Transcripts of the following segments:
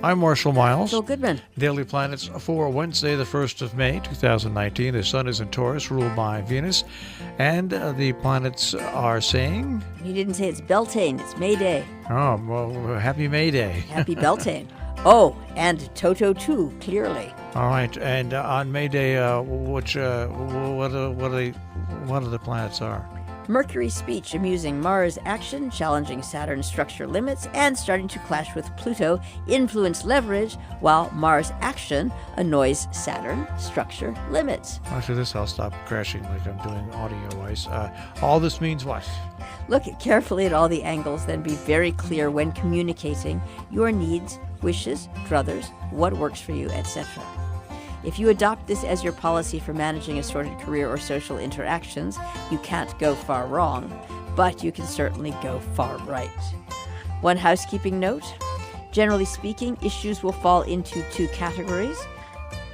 I'm Marshall Miles. Bill Goodman. Daily Planets for Wednesday, the 1st of May, 2019. The sun is in Taurus, ruled by Venus. And the planets are saying... You didn't say it's Beltane, it's May Day. Oh, well, happy May Day. Happy Beltane. Oh, and Toto too, clearly. All right, and on May Day, what are the planets are? Mercury speech amusing Mars action, challenging Saturn structure limits, and starting to clash with Pluto influence leverage, while Mars action annoys Saturn structure limits. After this, I'll stop crashing like I'm doing audio-wise. All this means what? Look carefully at all the angles, then be very clear when communicating your needs, wishes, druthers, what works for you, etc. If you adopt this as your policy for managing assorted career or social interactions, you can't go far wrong, but you can certainly go far right. One housekeeping note: generally speaking, issues will fall into two categories,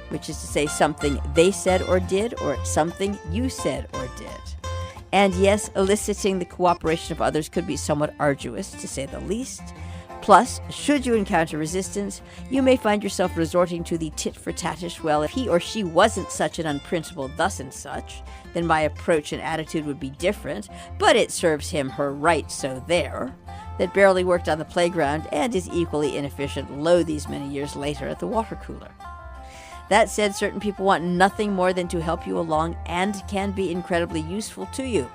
which is to say something they said or did, or something you said or did. And yes, eliciting the cooperation of others could be somewhat arduous, to say the least. Plus, should you encounter resistance, you may find yourself resorting to the tit-for-tatish, well, if he or she wasn't such an unprincipled thus and such, then my approach and attitude would be different, but it serves him her right, so there, that barely worked on the playground and is equally inefficient lo these many years later at the water cooler. That said, certain people want nothing more than to help you along and can be incredibly useful to you.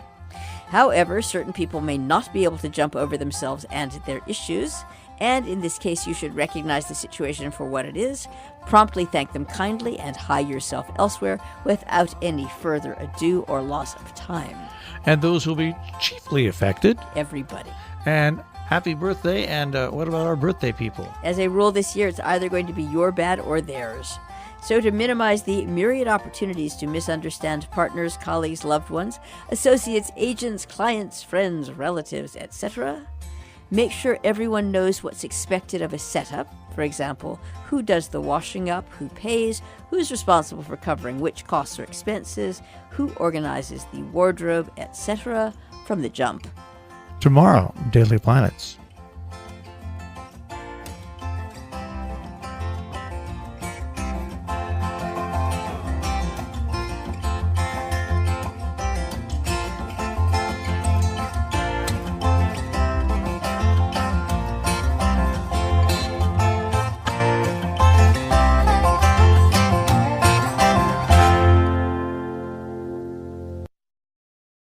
However, certain people may not be able to jump over themselves and their issues, and in this case you should recognize the situation for what it is, promptly thank them kindly, and hie yourself elsewhere without any further ado or loss of time. And those will be chiefly affected? Everybody. And happy birthday, and what about our birthday people? As a rule this year, it's either going to be your bad or theirs. So to minimize the myriad opportunities to misunderstand partners, colleagues, loved ones, associates, agents, clients, friends, relatives, etc., make sure everyone knows what's expected of a setup. For example, who does the washing up, who pays, who's responsible for covering which costs or expenses, who organizes the wardrobe, etc., from the jump. Tomorrow, Daily Planets.